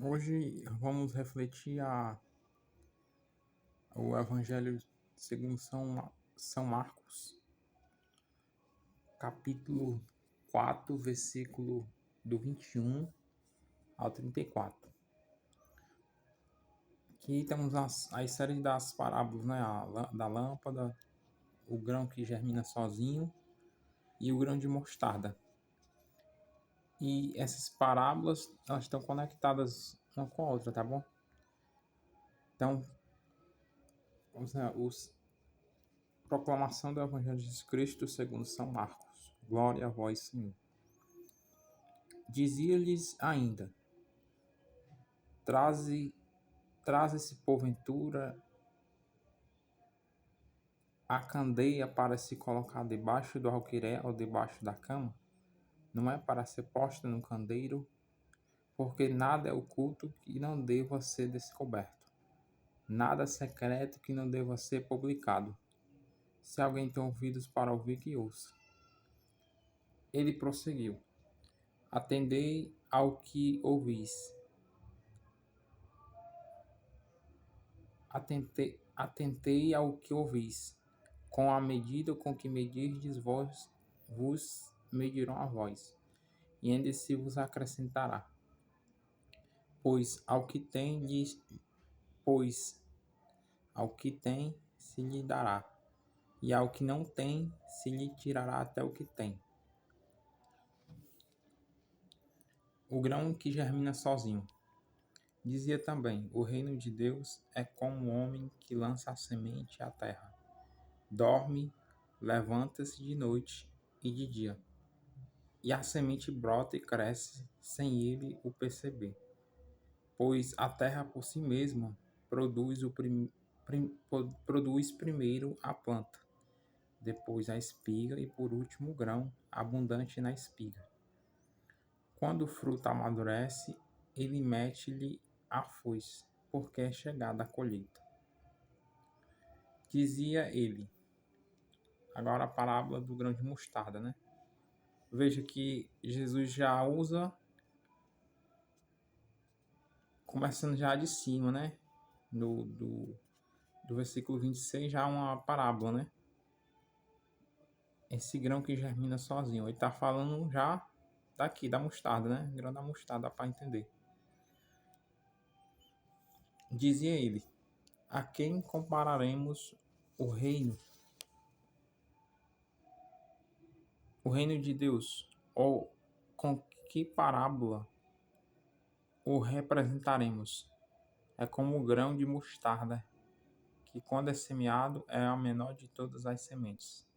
Hoje vamos refletir o Evangelho segundo São Marcos, capítulo 4, versículo do 21 ao 34. Aqui temos as séries das parábolas, né? Da lâmpada, o grão que germina sozinho e o grão de mostarda. E essas parábolas, elas estão conectadas uma com a outra, tá bom? Então, proclamação do Evangelho de Jesus Cristo segundo São Marcos. Glória a vós, Senhor. Dizia-lhes ainda: Traze-se porventura a candeia para se colocar debaixo do alqueire ou debaixo da cama? Não é para ser posta no candeeiro, porque nada é oculto que não deva ser descoberto, nada secreto que não deva ser publicado. Se alguém tem ouvidos para ouvir, que ouça. Ele prosseguiu: Atendei ao que ouvis. Atentei ao que ouvis. Com a medida com que medirdes vos medirão a vós, e ainda se vos acrescentará. Pois ao que tem, se lhe dará, e ao que não tem, se lhe tirará até o que tem. O grão que germina sozinho. Dizia também: o reino de Deus é como um homem que lança a semente à terra. Dorme, levanta-se de noite e de dia, e a semente brota e cresce sem ele o perceber. Pois a terra por si mesma produz primeiro a planta, depois a espiga e por último o grão abundante na espiga. Quando o fruto amadurece, ele mete-lhe a foice, porque é chegada a colheita. Dizia ele, agora a parábola do grão de mostarda, né? Veja que Jesus já usa, começando já de cima, né? Do versículo 26, já uma parábola, né? Esse grão que germina sozinho. Ele está falando já daqui, da mostarda, né? Grão da mostarda, para entender. Dizia ele: A quem compararemos o reino? O reino de Deus? Ou com que parábola o representaremos? É como o grão de mostarda, que quando é semeado é a menor de todas as sementes.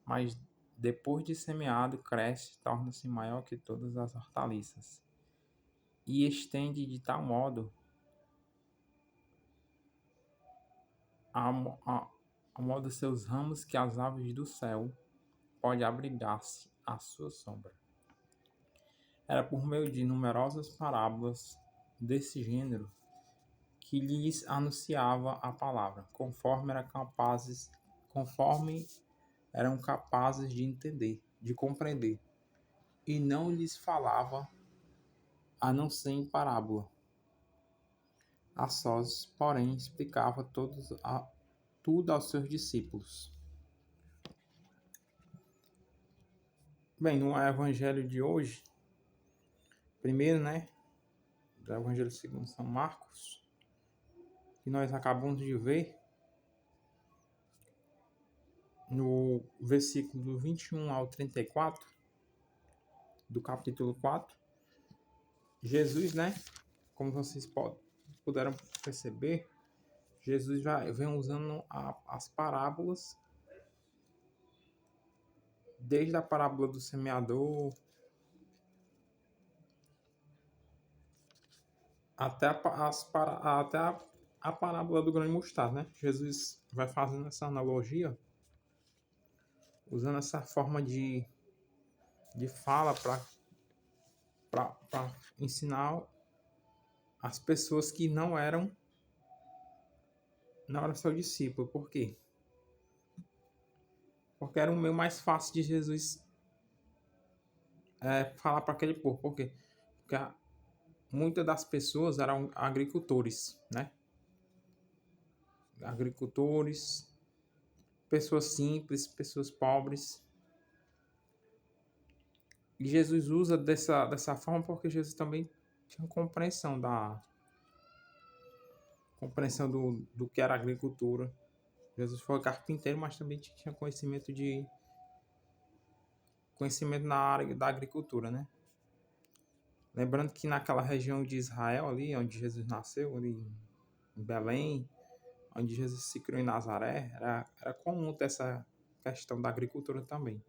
Mas depois de semeado, cresce, torna-se maior que todas as hortaliças, e estende de tal modo a modo seus ramos que as aves do céu podem abrigar-se à sua sombra. Era por meio de numerosas parábolas desse gênero que lhes anunciava a palavra, conforme eram capazes de entender, de compreender, e não lhes falava a não ser em parábola. A sós, porém, explicava tudo aos seus discípulos. Bem, no evangelho de hoje, primeiro, né, do evangelho segundo São Marcos, que nós acabamos de ver, no versículo do 21 ao 34, do capítulo 4, Jesus, né, como vocês puderam perceber, Jesus já vem usando as parábolas, desde a parábola do semeador até a parábola do grão de mostarda, né? Jesus vai fazendo essa analogia, usando essa forma de fala para ensinar as pessoas que não eram seu discípulo. Por quê? Porque era o meio mais fácil de Jesus falar para aquele povo. Por quê? Porque muitas das pessoas eram agricultores, né? Agricultores, pessoas simples, pessoas pobres. E Jesus usa dessa forma porque Jesus também tinha compreensão do que era agricultura. Jesus foi carpinteiro, mas também tinha conhecimento na área da agricultura, né? Lembrando que naquela região de Israel, ali onde Jesus nasceu, ali em Belém, onde Jesus se criou em Nazaré, era comum ter essa questão da agricultura também.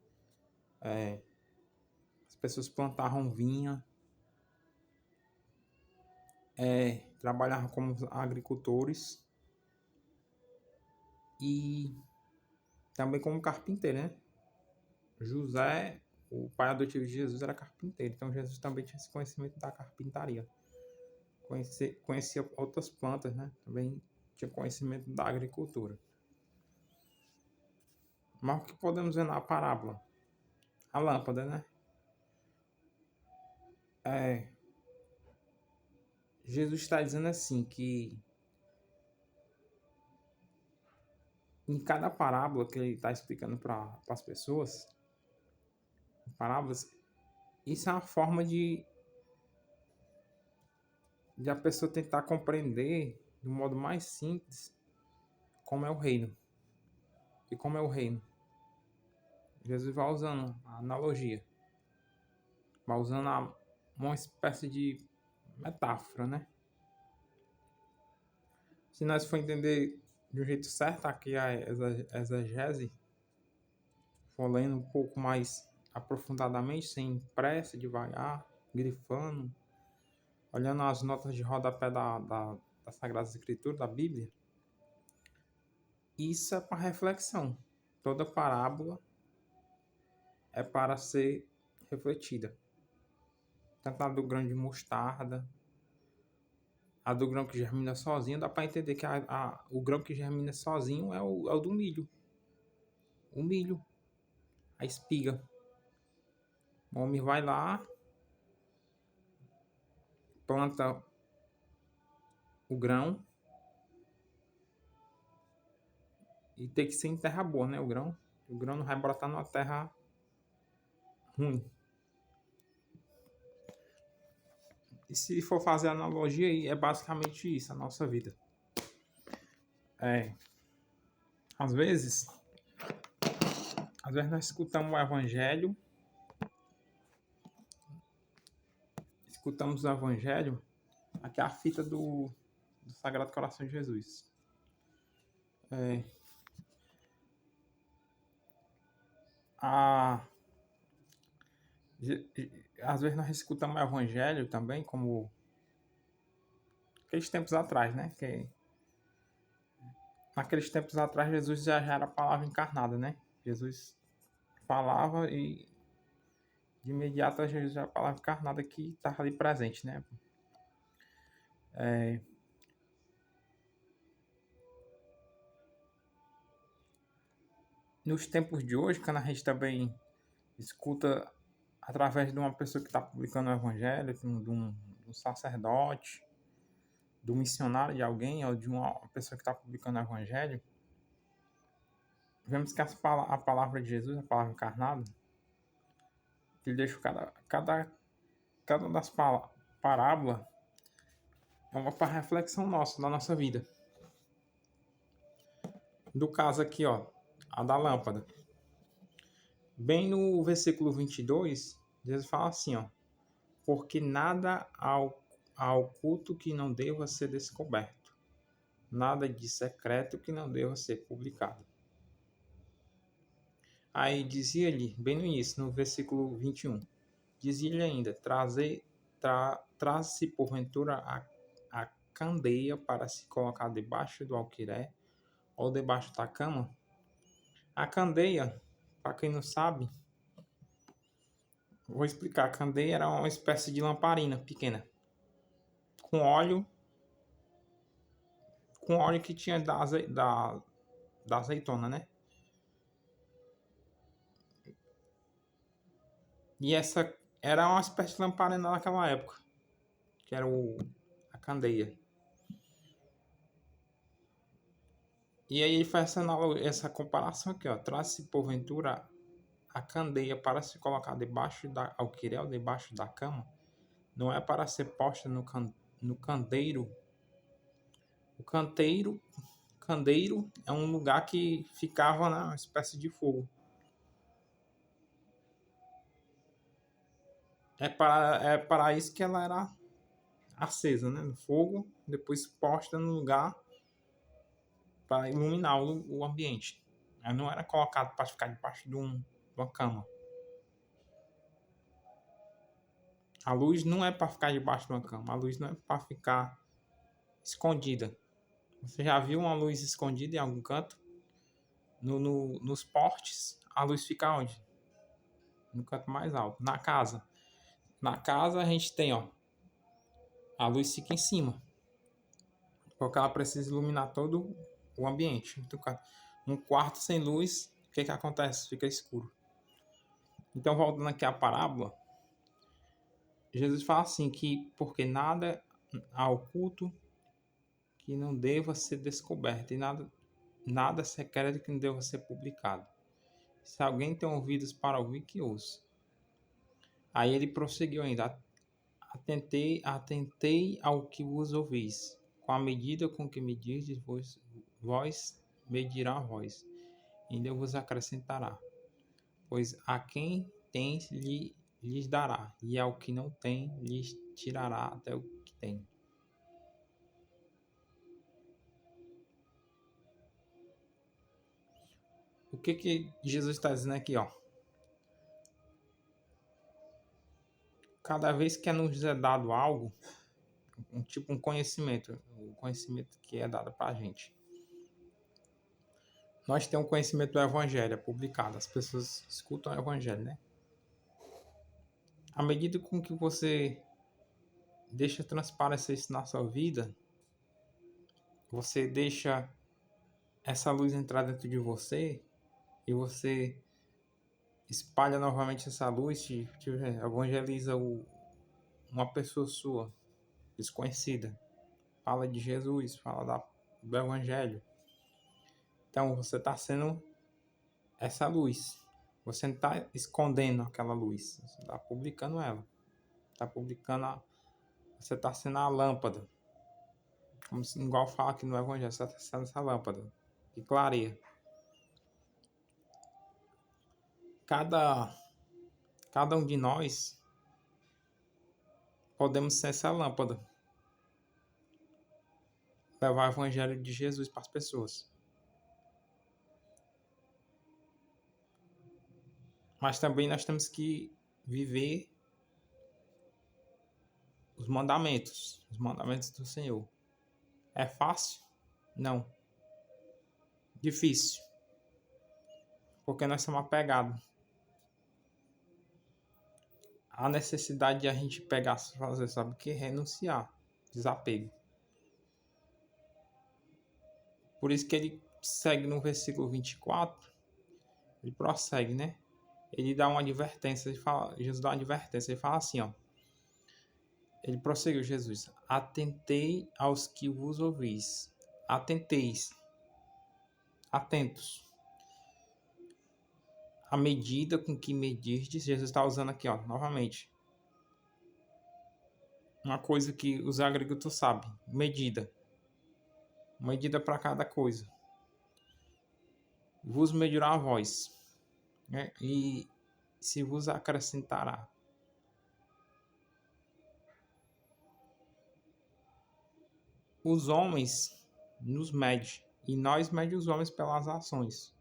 As pessoas plantavam vinha, trabalhavam como agricultores e também como carpinteiro, né? José, o pai adotivo de Jesus, era carpinteiro, então Jesus também tinha esse conhecimento da carpintaria. Conhecia outras plantas, né? Também tinha conhecimento da agricultura. Mas o que podemos ver na parábola? A lâmpada, né? Jesus está dizendo assim que em cada parábola que ele está explicando para as pessoas, parábolas, isso é uma forma de a pessoa tentar compreender de um modo mais simples como é o reino. E como é o reino? Jesus vai usando a analogia, vai usando uma espécie de metáfora, né? Se nós for entender de um jeito certo aqui a exegese, for lendo um pouco mais aprofundadamente, sem pressa, devagar, grifando, olhando as notas de rodapé da Sagrada Escritura, da Bíblia, isso é para reflexão. Toda parábola é para ser refletida. Tanto a do grão de mostarda, a do grão que germina sozinho, dá para entender que o grão que germina sozinho é o do milho. O milho, a espiga. O homem vai lá, planta o grão, e tem que ser em terra boa, né? O grão não vai brotar numa terra ruim. E se for fazer analogia aí, é basicamente isso, a nossa vida. Às vezes nós escutamos o evangelho, aqui é a fita do Sagrado Coração de Jesus. Às vezes nós escutamos o evangelho também, como aqueles tempos atrás, né? Naqueles tempos atrás, Jesus já era a palavra encarnada, né? Jesus falava e de imediato Jesus já era a palavra encarnada que estava ali presente, né? Nos tempos de hoje, quando a gente também escuta através de uma pessoa que está publicando o evangelho, de um sacerdote, do missionário de alguém, ou de uma pessoa que está publicando o evangelho, vemos que a palavra de Jesus, a palavra encarnada, que ele deixa cada das parábolas é uma para reflexão nossa, da nossa vida. Do caso aqui, ó, a da lâmpada. Bem no versículo 22, Jesus fala assim, ó: porque nada há oculto que não deva ser descoberto, nada de secreto que não deva ser publicado. Aí dizia-lhe, bem no início, no versículo 21, dizia-lhe ainda: traz-se porventura a candeia para se colocar debaixo do alqueiré ou debaixo da cama? A candeia, para quem não sabe, vou explicar. A candeia era uma espécie de lamparina pequena, com óleo que tinha da azeitona, né? E essa era uma espécie de lamparina naquela época. que era a candeia. E aí ele faz essa comparação aqui, ó. Traz-se porventura a candeia para se colocar debaixo da alqueirel, debaixo da cama, não é para ser posta no candeiro. O candeiro é um lugar que ficava na espécie de fogo. É para isso que ela era acesa, né? No fogo, depois posta no lugar para iluminar o ambiente. Ela não era colocado para ficar debaixo de uma cama. A luz não é para ficar debaixo de uma cama. A luz não é para ficar escondida. Você já viu uma luz escondida em algum canto? Nos portes, a luz fica onde? No canto mais alto. Na casa. Na casa a gente tem, ó, a luz fica em cima. Porque ela precisa iluminar todo o ambiente. Então, um quarto sem luz, o que acontece? Fica escuro. Então, voltando aqui à parábola, Jesus fala assim que porque nada há oculto que não deva ser descoberto e nada secreto que não deva ser publicado. Se alguém tem ouvidos para ouvir, que ouça. Aí ele prosseguiu ainda: atentei ao que vos ouvis. Com a medida com que medirdes, vós medirá a vós, e ainda vos acrescentará. Pois a quem tem, lhes dará, e ao que não tem, lhes tirará até o que tem. O que Jesus está dizendo aqui, ó? Cada vez que nos é dado algo, um conhecimento, o conhecimento que é dado para a gente. Nós temos um conhecimento do Evangelho, é publicado, as pessoas escutam o Evangelho, né? À medida com que você deixa transparecer isso na sua vida, você deixa essa luz entrar dentro de você e você espalha novamente essa luz, evangeliza uma pessoa sua, desconhecida. Fala de Jesus, fala do Evangelho. Então você está sendo essa luz. Você não está escondendo aquela luz. Você está publicando ela. Está publicando você está sendo a lâmpada. Como se, igual fala aqui no Evangelho, você está sendo essa lâmpada que clareia. Cada um de nós podemos ser essa lâmpada. Levar o Evangelho de Jesus para as pessoas. Mas também nós temos que viver os mandamentos do Senhor. É fácil? Não. Difícil. Porque nós somos apegados. A necessidade de a gente pegar, fazer, sabe o que? Renunciar. Desapego. Por isso que ele segue no versículo 24. Ele prossegue, né? Ele dá uma advertência. Jesus dá uma advertência. Ele fala assim, ó. Ele prosseguiu, Jesus. Atentei aos que vos ouvis. Atenteis. Atentos. A medida com que medirdes, Jesus está usando aqui, ó, novamente. Uma coisa que os agricultores sabem. Medida. Medida para cada coisa. Vos medirá a voz. Né? E se vos acrescentará. Os homens nos medem. E nós medimos os homens pelas ações.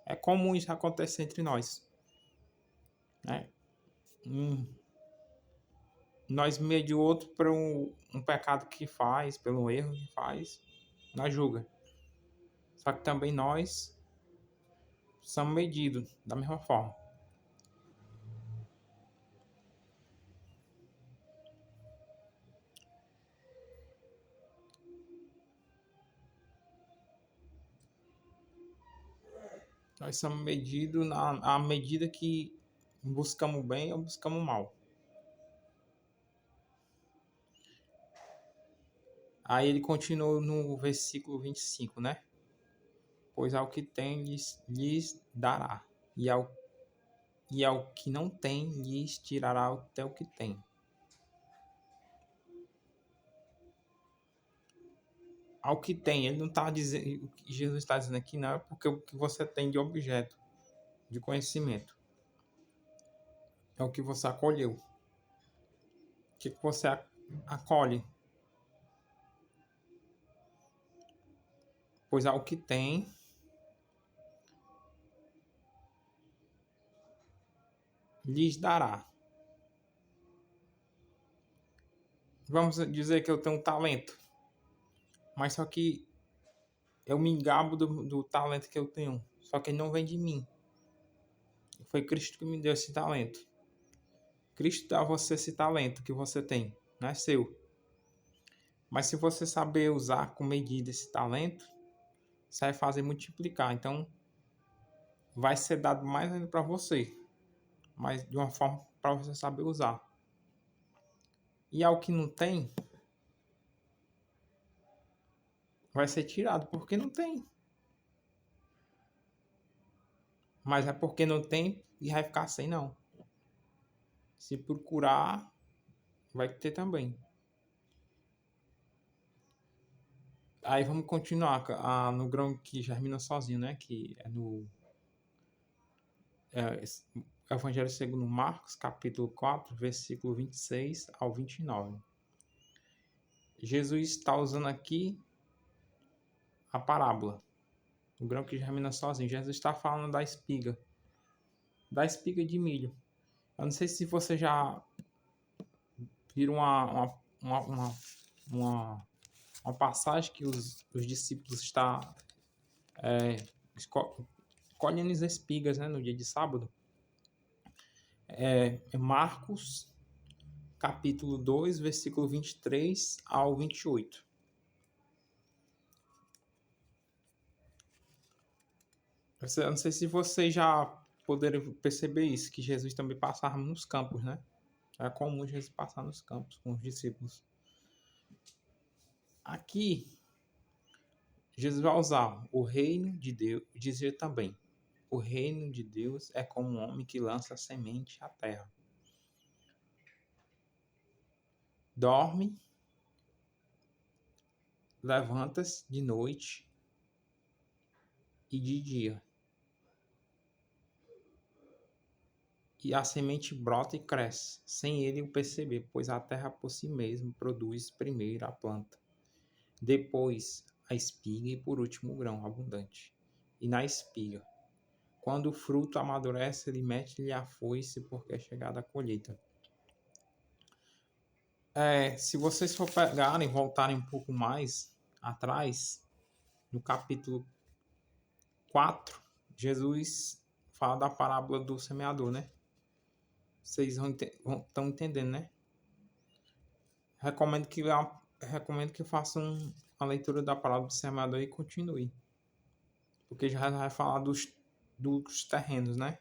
É comum isso acontecer entre nós. Né? Nós medimos o outro por um pecado que faz, pelo erro que faz, nós julga. Só que também nós somos medidos da mesma forma. Nós somos medidos à medida que buscamos bem ou buscamos mal. Aí ele continua no versículo 25, né? Pois ao que tem lhes dará, e ao que não tem lhes tirará até o que tem. Ao que tem, ele não está dizendo, o que Jesus está dizendo aqui não é porque o que você tem de objeto, de conhecimento, é o que você acolheu. O que você acolhe? Pois ao que tem, lhes dará. Vamos dizer que eu tenho um talento, mas só que eu me engabo do talento que eu tenho, só que ele não vem de mim. Foi Cristo que me deu esse talento. Cristo dá a você esse talento que você tem, não é seu. Mas se você saber usar com medida esse talento, você vai fazer multiplicar. Então, vai ser dado mais ainda para você, mas de uma forma para você saber usar. E ao que não tem, vai ser tirado porque não tem. Mas é porque não tem e vai ficar sem, não. Se procurar, vai ter também. Aí vamos continuar no grão que germina sozinho, né? Que é no Evangelho segundo Marcos, capítulo 4, versículo 26 ao 29. Jesus está usando aqui a parábola, o grão que germina sozinho. Jesus está falando da espiga de milho. Eu não sei se você já viram uma passagem que os discípulos estão colhendo as espigas, né, no dia de sábado. É Marcos, capítulo 2, versículo 23 ao 28. Eu não sei se vocês já poderam perceber isso, que Jesus também passava nos campos, né? Era comum Jesus passar nos campos com os discípulos. Aqui, Jesus vai usar o reino de Deus, dizer também, o reino de Deus é como um homem que lança semente à terra. Dorme, levanta-se de noite e de dia. E a semente brota e cresce, sem ele o perceber, pois a terra por si mesma produz primeiro a planta, depois a espiga e por último o grão abundante. E na espiga, quando o fruto amadurece, ele mete-lhe a foice, porque é chegada a colheita. Se vocês for pegarem, voltarem um pouco mais atrás, no capítulo 4, Jesus fala da parábola do semeador, né? Vocês estão entendendo, né? Recomendo que façam a leitura da parábola do semeador e continue. Porque já vai falar dos terrenos, né?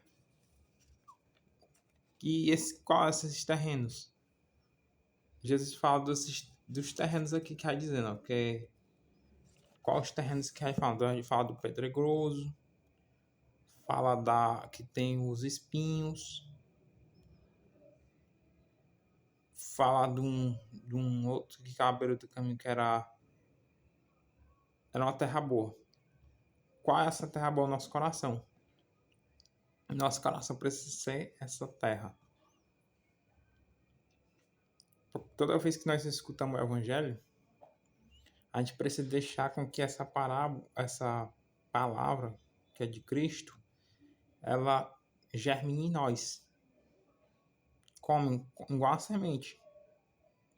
E quais são esses terrenos? Jesus fala dos terrenos aqui que vai dizendo, ó, que é, quais os terrenos que vai falar? Então a gente fala do pedregoso, fala que tem os espinhos, fala de um outro que ficava à beira do caminho que era uma terra boa. Qual é essa terra boa no nosso coração? Nosso coração precisa ser essa terra. Toda vez que nós escutamos o evangelho, a gente precisa deixar com que essa palavra que é de Cristo, ela germine em nós. Como? Igual a semente.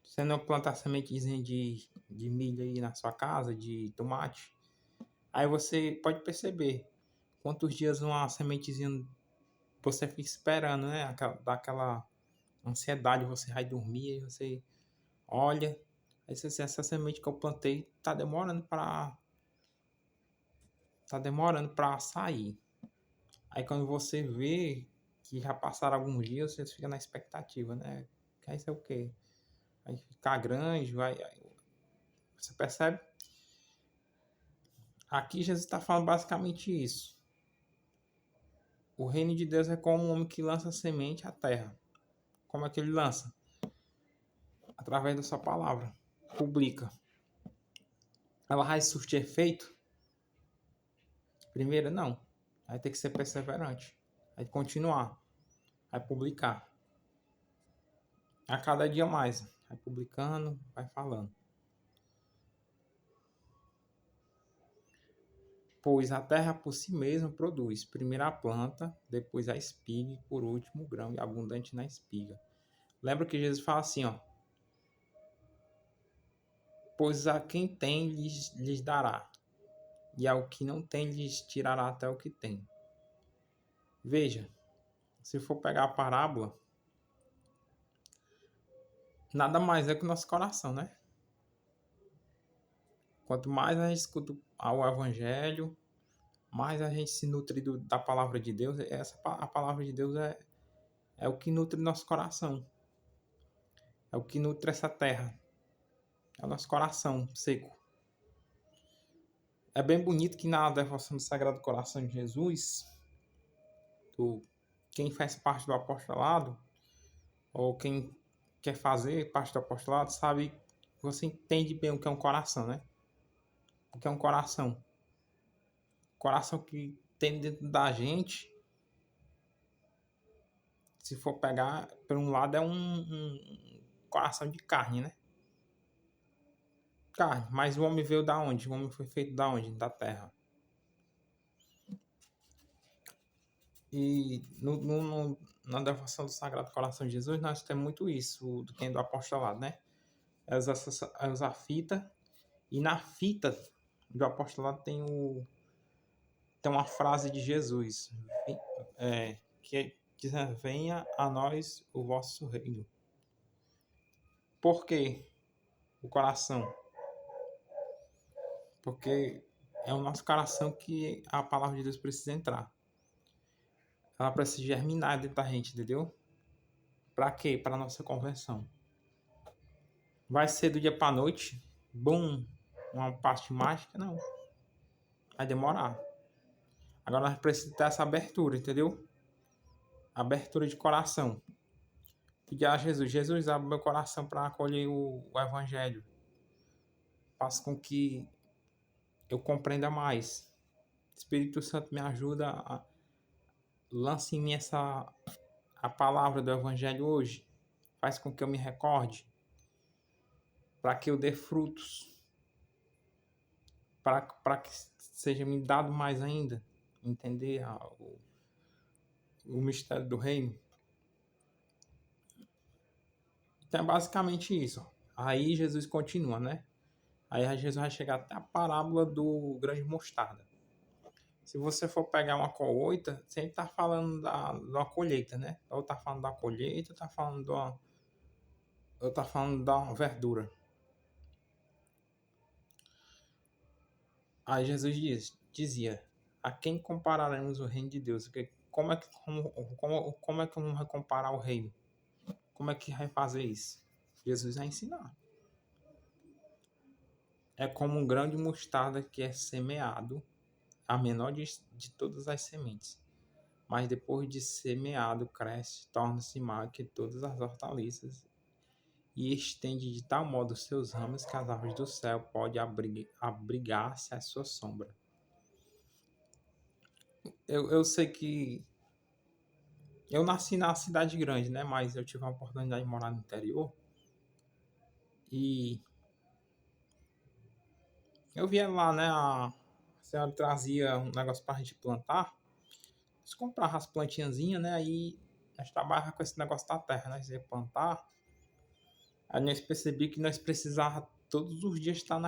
Você não plantar sementezinha de milho aí na sua casa, de tomate, aí você pode perceber quantos dias uma sementezinha você fica esperando, né? Daquela ansiedade, você vai dormir, aí você olha, aí você, essa semente que eu plantei tá demorando para sair. Aí quando você vê que já passaram alguns dias, você fica na expectativa, né? Que aí isso é o quê? Vai ficar grande, Você percebe? Aqui Jesus está falando basicamente isso. O reino de Deus é como um homem que lança semente à terra. Como é que ele lança? Através da sua palavra. Publica. Ela vai surtir efeito? Primeiro, não. Vai ter que ser perseverante. Vai continuar. Vai publicar. A cada dia mais. Vai publicando, vai falando. Pois a terra por si mesma produz primeiro a planta, depois a espiga e por último o grão abundante na espiga. Lembra que Jesus fala assim, ó. Pois a quem tem lhes dará, e ao que não tem lhes tirará até o que tem. Veja, se for pegar a parábola, nada mais é que o nosso coração, né? Quanto mais a gente escuta o evangelho, mais a gente se nutre da palavra de Deus. A palavra de Deus é o que nutre nosso coração. É o que nutre essa terra. É o nosso coração seco. É bem bonito que na devoção do Sagrado Coração de Jesus, quem faz parte do apostolado, ou quem quer fazer parte do apostolado, sabe, você entende bem o que é um coração, né? O que é um coração. Coração que tem dentro da gente, se for pegar, por um lado, é um coração de carne, né? Carne. Mas o homem veio da onde? O homem foi feito da onde? Da terra. E na devoção do Sagrado Coração de Jesus, nós temos muito isso, do quem é do apostolado, né? É usar a fita, e na fita do apostolado tem uma frase de Jesus, que diz: venha a nós o vosso reino. Por quê? O coração. Porque é o nosso coração que a palavra de Deus precisa entrar. Ela precisa germinar dentro da gente, entendeu? Para quê? Para nossa conversão. Vai ser do dia para noite? Bum! Uma parte mágica? Não. Vai demorar. Agora nós precisamos ter essa abertura, entendeu? Abertura de coração. Pedir a Jesus: Jesus, abre meu coração para acolher o Evangelho. Faça com que eu compreenda mais. Espírito Santo, me ajuda lance em mim a palavra do Evangelho hoje. Faz com que eu me recorde. Para que eu dê frutos. Para que seja me dado mais ainda. Entender o mistério do reino. Então é basicamente isso. Aí Jesus continua, né? Aí Jesus vai chegar até a parábola do grão de mostarda. Se você for pegar uma colheita, sempre tá falando da colheita, né? Ou tá falando da colheita, ou tá falando da verdura. Aí Jesus dizia: a quem compararemos o reino de Deus? Como é que vamos comparar o reino? Como é que vai fazer isso? Jesus vai ensinar. É como um grão de mostarda que é semeado, a menor de todas as sementes. Mas depois de semeado, cresce, torna-se maior que todas as hortaliças e estende de tal modo os seus ramos que as aves do céu podem abrigar-se à sua sombra. Eu sei que eu nasci na cidade grande, né? Mas eu tive a oportunidade de morar no interior. E eu via lá, né? A senhora trazia um negócio pra gente plantar. Nós comprava as plantinhazinhas, né? Aí nós trabalhava com esse negócio da terra, né? Nós ia plantar. Aí nós percebi que nós precisava todos os dias estar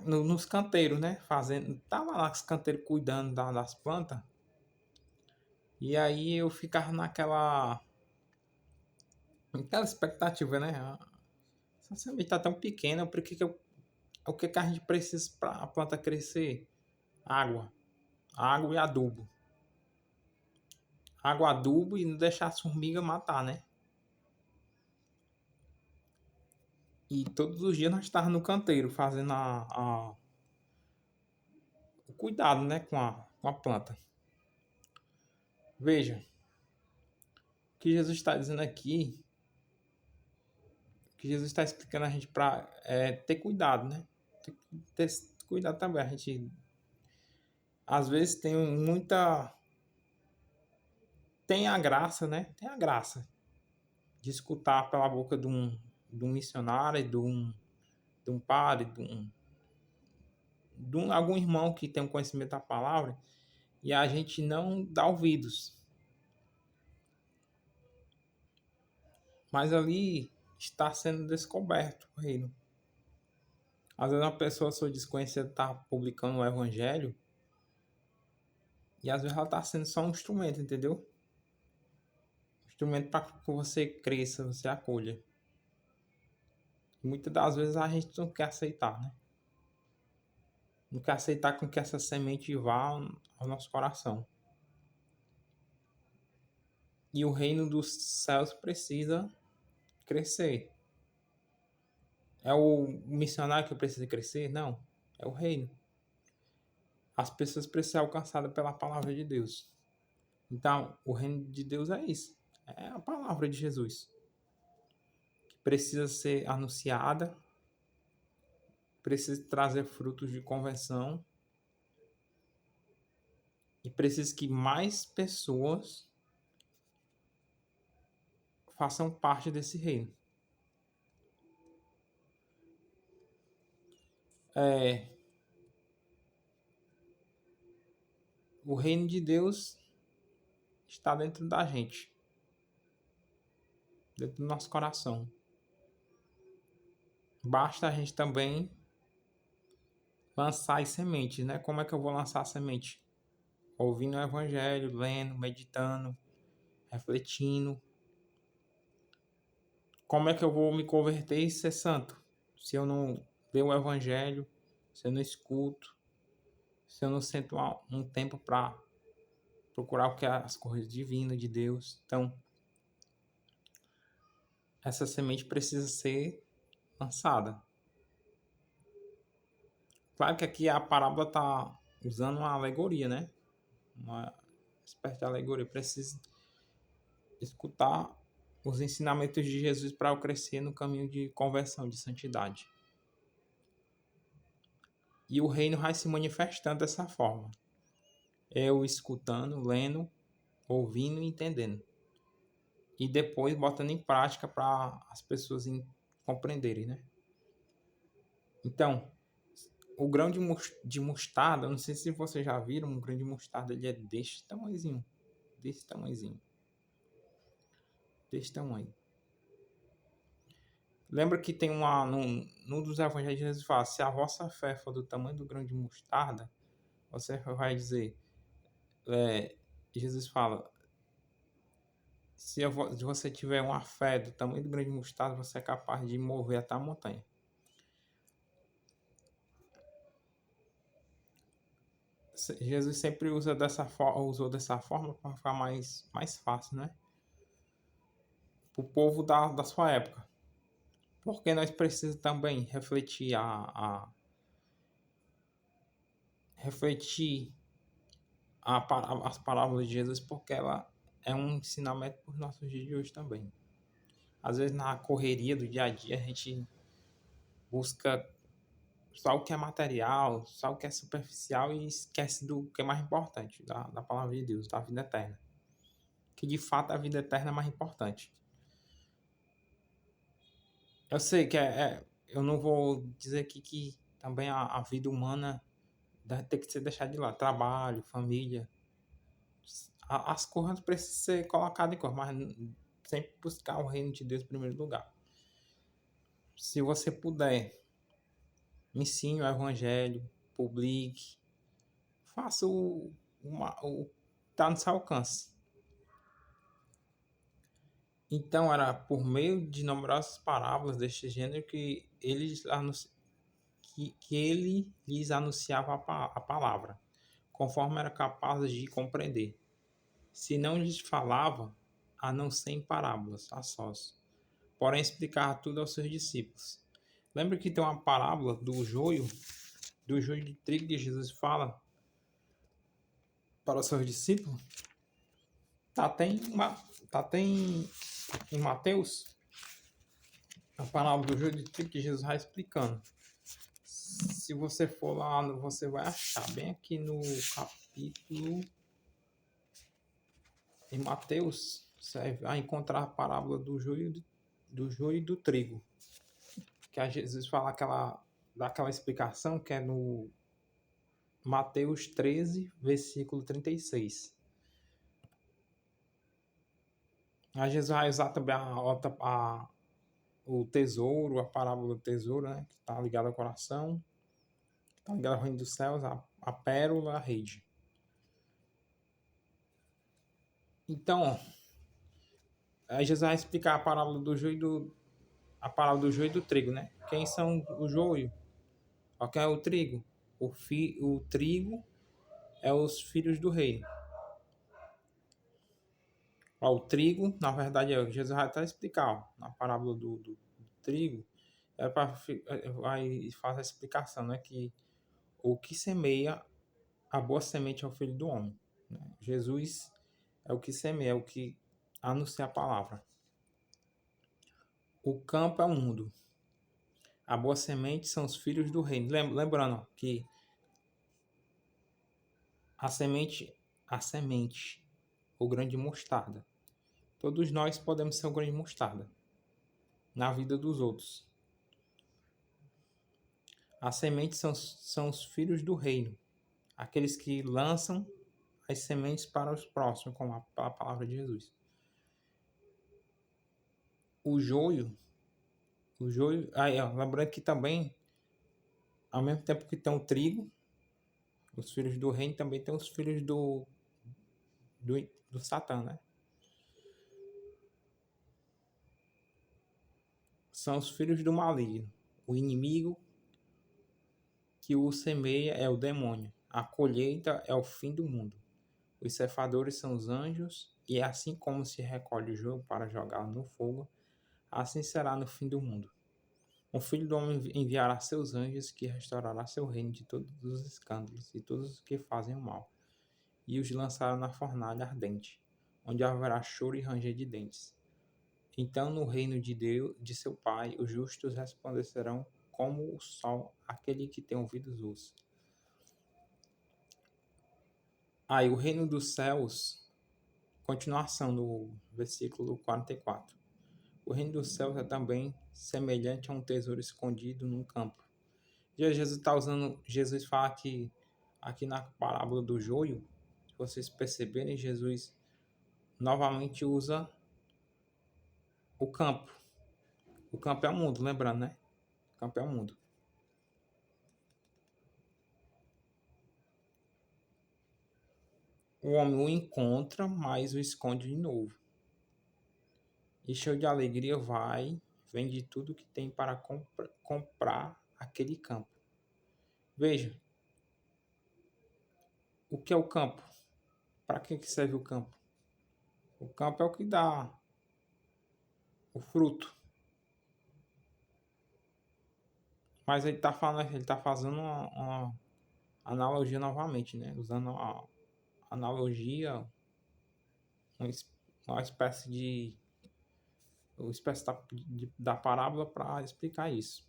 nos canteiros, né? Fazendo. Tava lá nos canteiros cuidando das plantas. E aí eu ficava naquela expectativa, né? Essa semente tá tão pequena, o que a gente precisa para a planta crescer? Água. Água e adubo. Água, adubo e não deixar as formigas matar, né? E todos os dias nós estávamos no canteiro fazendo o cuidado, né, com a planta. Veja, o que Jesus está dizendo aqui, o que Jesus está explicando a gente para ter cuidado, né? Ter cuidado também. A gente, às vezes, tem muita. Tem a graça, né? Tem a graça de escutar pela boca de um missionário, de um padre, algum irmão que tem um conhecimento da palavra, e a gente não dá ouvidos. Mas ali está sendo descoberto o reino. Às vezes uma pessoa sua desconhecida está publicando o evangelho e às vezes ela está sendo só um instrumento, entendeu? Um instrumento para que você cresça, você acolha. E muitas das vezes a gente não quer aceitar, né? Não quer aceitar com que essa semente vá ao nosso coração. E o reino dos céus precisa crescer. É o missionário que precisa crescer? Não. É o reino. As pessoas precisam ser alcançadas pela palavra de Deus. Então, o reino de Deus é isso. É a palavra de Jesus. Que precisa ser anunciada, precisa trazer frutos de conversão e precisa que mais pessoas façam parte desse reino. O reino de Deus está dentro da gente, dentro do nosso coração. Basta a gente também lançar as sementes, né? Como é que eu vou lançar a semente? Ouvindo o evangelho, lendo, meditando, refletindo. Como é que eu vou me converter e ser santo? Se eu não ler o evangelho, se eu não escuto, se eu não sento um tempo para procurar o que é as coisas divinas de Deus. Então, essa semente precisa ser lançada. Claro que aqui a parábola está usando uma alegoria, né? Uma espécie de alegoria. Precisa escutar os ensinamentos de Jesus para eu crescer no caminho de conversão, de santidade. E o reino vai se manifestando dessa forma. Eu escutando, lendo, ouvindo e entendendo. E depois botando em prática para as pessoas compreenderem, né? Então, o grão de mostarda, não sei se vocês já viram, um grão de mostarda, ele é desse tamanhozinho. Desse tamanhozinho. Desse tamanho. Lembra que tem num dos evangelhos Jesus fala, se a vossa fé for do tamanho do grão de mostarda, você vai dizer, Jesus fala, se você tiver uma fé do tamanho do grão de mostarda, você é capaz de mover até a montanha. Jesus sempre usou dessa forma para ficar mais fácil, né? Para o povo da sua época. Porque nós precisamos também refletir refletir as palavras de Jesus, porque ela é um ensinamento para os nossos dias de hoje também. Às vezes na correria do dia a dia a gente busca só o que é material, só o que é superficial e esquece do que é mais importante, da palavra de Deus, da vida eterna. Que de fato a vida eterna é mais importante. Eu sei que eu não vou dizer aqui que também a vida humana tem que ser deixada de lado. Trabalho, família. As coisas precisam ser colocadas em cor, mas sempre buscar o reino de Deus em primeiro lugar. Se você puder, ensine o evangelho, publique, faça o que está no seu alcance. Então, era por meio de numerosas parábolas deste gênero que ele lhes anunciava a palavra, conforme era capaz de compreender. Se não lhes falava, a não ser em parábolas, a sós, porém explicava tudo aos seus discípulos. Lembra que tem uma parábola do joio de trigo que Jesus fala para os seus discípulos? Tá até em Mateus, a parábola do joio de trigo que Jesus vai explicando. Se você for lá, você vai achar bem aqui no capítulo em Mateus, você vai encontrar a parábola do joio e do trigo. Que a Jesus fala dá aquela explicação que é no Mateus 13, versículo 36. A Jesus vai usar também o tesouro, a parábola do tesouro, né? Que está ligado ao coração, está ligado ao reino dos céus, a pérola, a rede. Então, aí Jesus vai explicar a parábola do joio e do trigo, né? Quem são o joio? O que é o trigo? O trigo é os filhos do reino. Ó, o trigo, na verdade, Jesus vai até explicar, ó, na parábola do trigo, vai fazer a explicação, né? Que o que semeia a boa semente é o filho do homem. Né? Jesus é o que semeia, é o que anuncia a palavra. O campo é o mundo. A boa semente são os filhos do reino. Lembrando que a semente, o grão de mostarda. Todos nós podemos ser o grão de mostarda na vida dos outros. As sementes são os filhos do reino, aqueles que lançam as sementes para os próximos, como a palavra de Jesus. O joio, lembrando que também, ao mesmo tempo que tem o trigo, os filhos do reino, também tem os filhos do Satã, né? São os filhos do maligno. O inimigo que o semeia é o demônio. A colheita é o fim do mundo. Os ceifadores são os anjos, e assim como se recolhe o joio para jogá-lo no fogo, assim será no fim do mundo. O Filho do Homem enviará seus anjos, que restaurará seu reino de todos os escândalos e todos os que fazem o mal, e os lançará na fornalha ardente, onde haverá choro e ranger de dentes. Então, no reino de Deus, de seu Pai, os justos resplandecerão como o sol, aquele que tem ouvidos ouça. Aí, o reino dos céus, continuação do versículo 44. O reino dos céus é também semelhante a um tesouro escondido num campo. Jesus fala que aqui na parábola do joio, se vocês perceberem, Jesus novamente usa o campo. O campo é o mundo, lembrando, né? O campo é o mundo. O homem o encontra, mas o esconde de novo. E cheio de alegria vende tudo que tem para comprar aquele campo. Veja, o que é o campo? Para que serve o campo? O campo é o que dá o fruto. Mas ele tá fazendo uma analogia novamente, né? Usando a analogia, uma espécie da parábola para explicar isso.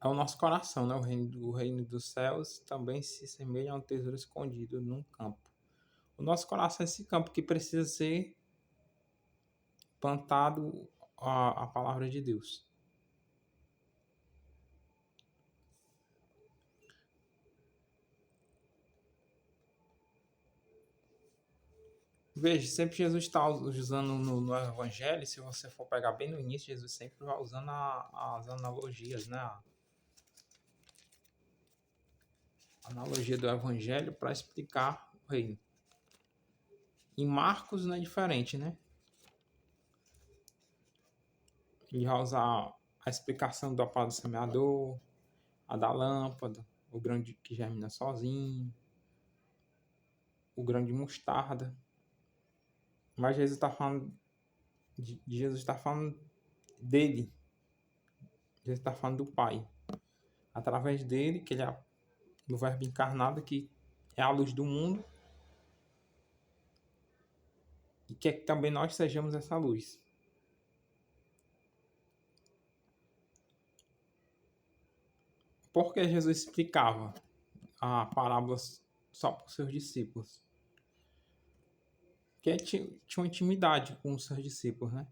É o nosso coração, né? O reino dos céus também se semelha a um tesouro escondido num campo. O nosso coração é esse campo que precisa ser plantado a palavra de Deus. Veja, sempre Jesus está usando no Evangelho, se você for pegar bem no início, Jesus sempre vai usando as analogias, né? A analogia do Evangelho para explicar o reino. Em Marcos não é diferente, né? Ele vai usar a explicação do pau do semeador, a da lâmpada, o grão que germina sozinho, o grão de mostarda. Mas Jesus está falando dele. Jesus está falando do Pai. Através dele, que ele é do Verbo encarnado, que é a luz do mundo, e quer que também nós sejamos essa luz. Porque Jesus explicava a parábola só para os seus discípulos? Porque tinha uma intimidade com os seus discípulos, né?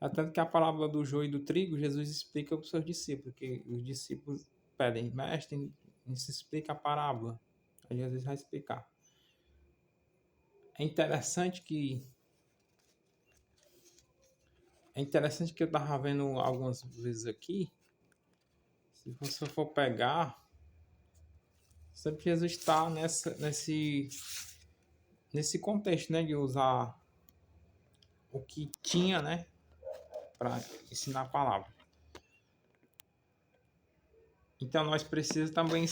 É tanto que a parábola do joio e do trigo, Jesus explica para os seus discípulos, que os discípulos pedem, mestre, nos explica a parábola. Aí Jesus vai explicar. É interessante que eu estava vendo algumas vezes aqui, se você for pegar, sempre Jesus está nesse contexto, né, de usar o que tinha, né, para ensinar a palavra. Então nós precisamos também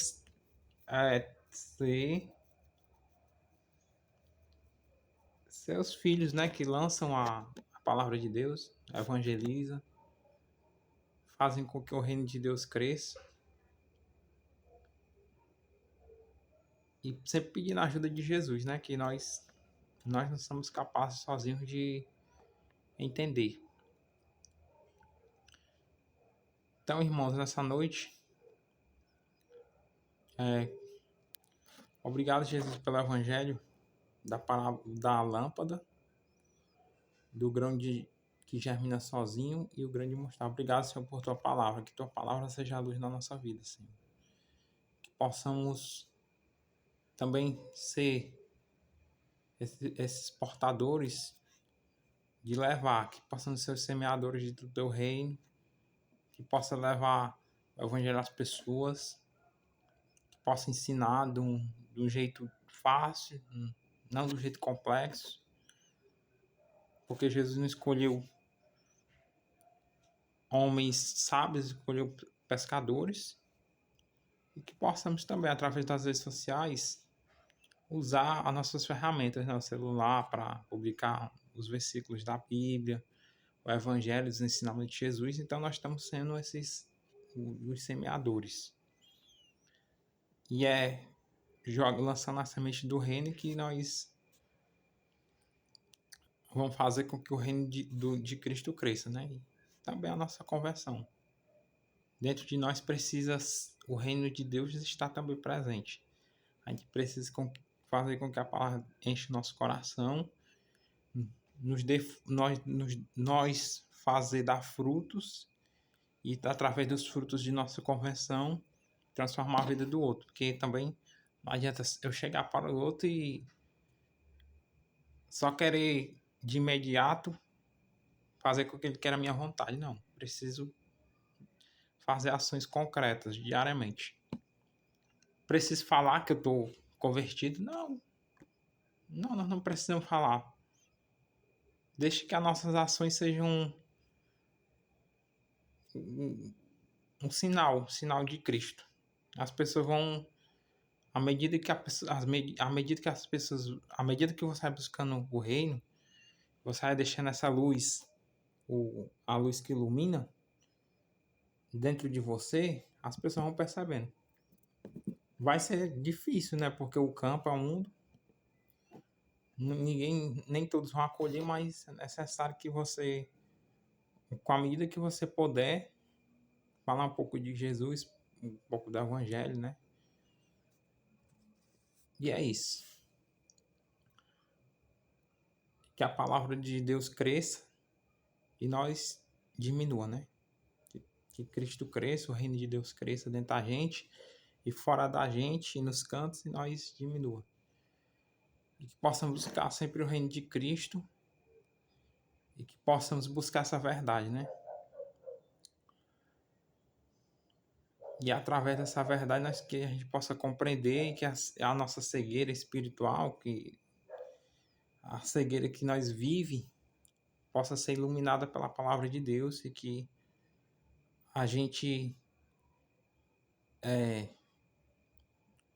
ser seus filhos, né, que lançam a palavra de Deus, evangelizam, fazem com que o reino de Deus cresça. E sempre pedindo a ajuda de Jesus, né, que nós não somos capazes sozinhos de entender. Então, irmãos, nessa noite, obrigado, Jesus, pelo evangelho da lâmpada, do grão que germina sozinho e o grão de mostarda. Obrigado, Senhor, por tua palavra. Que tua palavra seja a luz na nossa vida, Senhor. Que possamos também ser esses portadores de levar, que possamos ser os semeadores do teu reino, que possa levar o evangelho às pessoas, que possa ensinar de um jeito fácil, não do jeito complexo, porque Jesus não escolheu homens sábios, escolheu pescadores, e que possamos também, através das redes sociais, usar as nossas ferramentas, né? O celular, para publicar os versículos da Bíblia, o Evangelho, os ensinamentos de Jesus. Então nós estamos sendo os semeadores. E lançando a semente do reino que nós vamos fazer com que o reino de Cristo cresça, né? E também a nossa conversão. Dentro de nós precisa o reino de Deus estar também presente. A gente precisa fazer com que a palavra enche nosso coração, nós fazer dar frutos e através dos frutos de nossa conversão transformar a vida do outro. Porque também não adianta eu chegar para o outro e só querer de imediato fazer com que ele queira a minha vontade. Não, preciso fazer ações concretas diariamente. Preciso falar que eu estou convertido? Não, nós não precisamos falar. Deixe que as nossas ações sejam um sinal de Cristo. As pessoas vão, à medida que à medida que você vai buscando o reino, você vai deixando essa luz, a luz que ilumina dentro de você, as pessoas vão percebendo. Vai ser difícil, né? Porque o campo é um mundo, nem todos vão acolher, mas é necessário que você, com a medida que você puder, falar um pouco de Jesus, um pouco do Evangelho, né? E é isso. Que a palavra de Deus cresça e nós diminua, né? Que Cristo cresça, o reino de Deus cresça dentro da gente e fora da gente, e nos cantos, e nós diminua. E que possamos buscar sempre o reino de Cristo e que possamos buscar essa verdade, né? E através dessa verdade que a gente possa compreender que a nossa cegueira espiritual, que a cegueira que nós vive, possa ser iluminada pela palavra de Deus e que a gente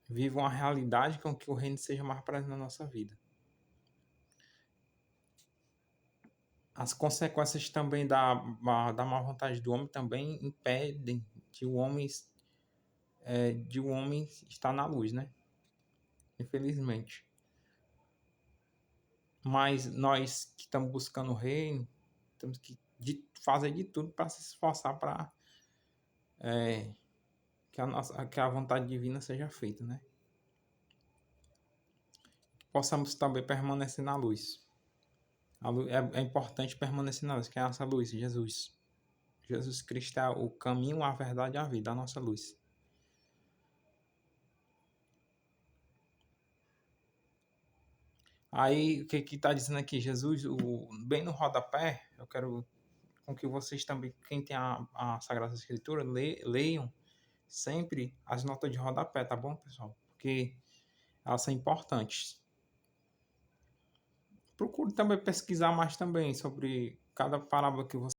viva uma realidade com que o reino seja mais presente na nossa vida. As consequências também da má vontade do homem também impedem de o homem estar na luz, né? Infelizmente. Mas nós que estamos buscando o reino, temos que fazer de tudo para se esforçar para que a vontade divina seja feita, né? Possamos também permanecer na luz. É importante permanecer na luz, que é a nossa luz, Jesus. Jesus Cristo é o caminho, a verdade e a vida, a nossa luz. Aí, o que está dizendo aqui? Jesus, bem no rodapé, eu quero com que vocês também, quem tem a Sagrada Escritura, leiam sempre as notas de rodapé, tá bom, pessoal? Porque elas são importantes. Procure também pesquisar mais também sobre cada parábola que você